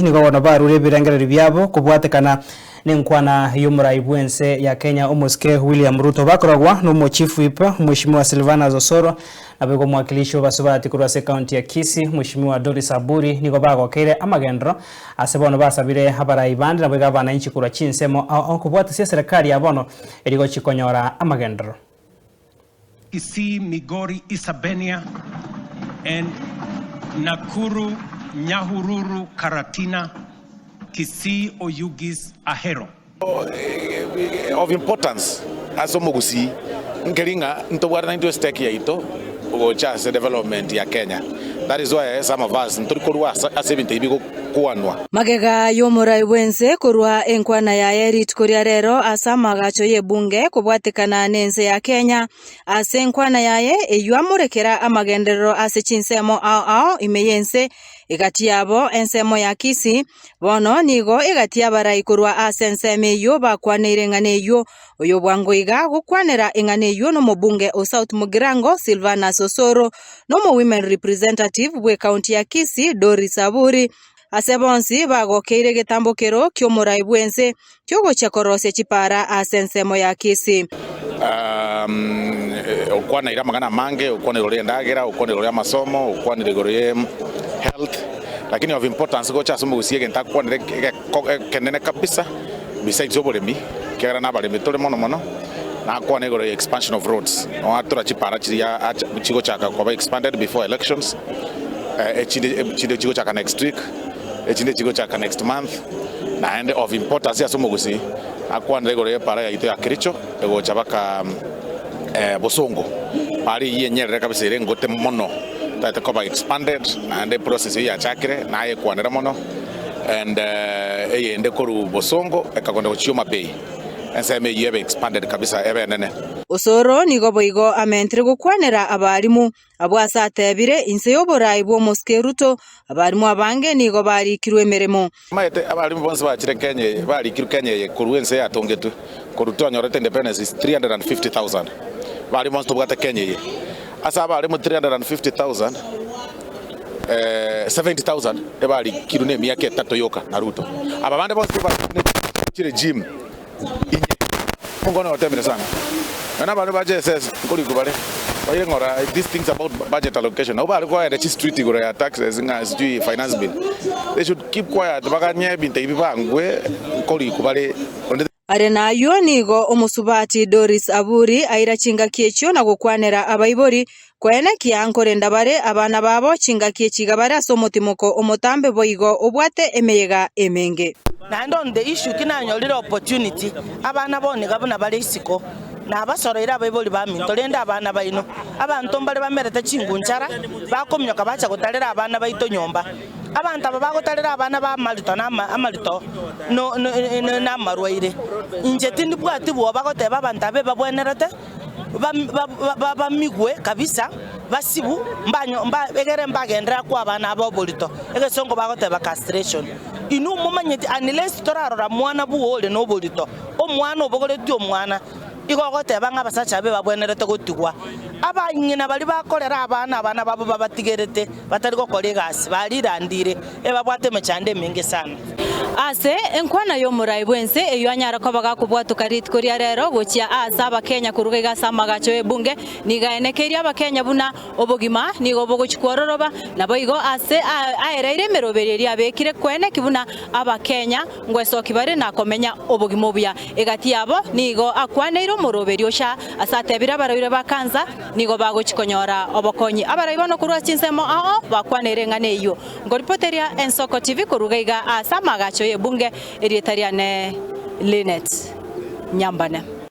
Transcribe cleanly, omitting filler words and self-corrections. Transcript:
nigo bono barure birengereri byabo kubwatekana n'enkwana y'omurai bwense ya Kenya Omoske William Ruto bakoragwa n'umu chief whip Mheshimiwa Silvanus Osoro nabego mwakilishi basubati kurwase county ya Kisii Mheshimiwa Doris Aburi nigo bagokere amagendro asebono basabire abarai bandi nabego abananchi kurwa chinsemo kubwata serikali yabono erigo chikonyora amagendro. Kisii, Migori, Isabenia, and Nakuru, Nyahururu, Karatina, Kisii, Oyugis, Ahero. Of importance, as Omogusi, Nkeringa, Ntowara into stake yaito, or just development ya Kenya. That is why some of us ntorikorwa asebinte ibigo kuanwa. Magega yomurai wense kurwa enkwana ya Erit Kuria rero asama gacho ye bunge kubwatikana nense ya Kenya ase enkwana yaye eyuamurekera amagendero ase chinsemo ao imeyense igati yabo ensemo ya Kisii bono nigo igati yabarai kurwa ase enseme yo bakwanire ngane yo oyo bwangoiga gukwanira ingane yo no mubunge o South Mugirango Silvanus Osoro no mo women representative we county ya Kisii Doris Aburi asebonsi bagokeire getambokero kyomurai bwense kyogocha korose chipara asensemo ya Kisii. Okwana ira magana mange okwana rore ndagira okwana rore masomo okwana rore health lakini of importance gocha somo gusiege ntakwana kenene kabisa besides oboremi kera na baremi tole mono na kwana rore expansion of roads no atura chipara chiya chigo chaka kwa expanded before elections chigo chaka next week chigo chaka next month na and of importance ya somo gusi akwana rore para ya ito ya Kericho ego chabaka Bosongo pari yenyere kabisa ire ngote mono that cover expanded and the process ya chakire na ye kwanera mono and ende koru Bosongo ekakonda kuchioma bay enseme yebe expanded kabisa ebe nene. Osoro nigo boigo amentre gukwanera abarimu abwasa atebire inse yoborai bwo Omoske Ruto abarimu abange nigo barikirwe emeremo maete abarimu bonse bakire Kenya barikirwe Kenya kuruense yatongetu kuruto anyorete independence is 350,000 bari monsto bwate Kenya ye asa bari mu 350,000 70,000 ebali kirune miyake tato yoka na Ruto ababande bonsto bakire gym ngono otemere sana na bari baje SS kuri kubare baye ngora these things about budget allocation obali kwa the street gore ya taxes nga sijui finance bill they should keep quiet bakanye binte ibangwe kuri kubare. Arena yo nigo omusubati Doris Aburi aira chinga kiechyo na gukwanera abaibori kwene kiankorenda bare abana babo chinga kiechiga bare asomotimoko omotambe boigo obwate emeyega emenge and on the issue kinanyolira opportunity abana bone gabona bare isiko na basorera abaibori bamintolenda abana baino abantu mbale bamerete chingunchara bakomyoka bacha gutarera abana baito nyomba abantu aba bagotarera abana ba malito na amalito no na marwaire inje tindi bwati bwo bagoteba abantu abe babwenerete ba migwe kabisa basibu mbanyo egere mbagendera kwa abana abobolito egesongo bagoteba castration inu mumanyeti unless torarora mwana buole no bolito omwana obogoreti omwana igogoteba ngabasacha abe babwenerete gotigwa abanyina bali bakorera abana babo babatigerete batari gukora gasi barirandire ebabwate mechande mingi sana ase enkwana yomurai bwense eyo anyara ko bagakubwatu karit Kuria rero gochia asa abakenya kuruga gasama gacho ebunge nigaenekeria abakenya buna obogima nigo bogochikwororoba nabo igo ase aereire merobereria abekire kwene kibuna abakenya ngwesoki bare nakomenya obogima buya egati yabo nigo akwaneiro moroberio sha asatebira barabire bakanza nigo bagochikonyora obokonyi abaraibano kurwa chinsemo bakwanere ngane iyo ngoripoteria Ensoko TV kuruga iga asa magacho ye bunge erietariane Linet Nyambane.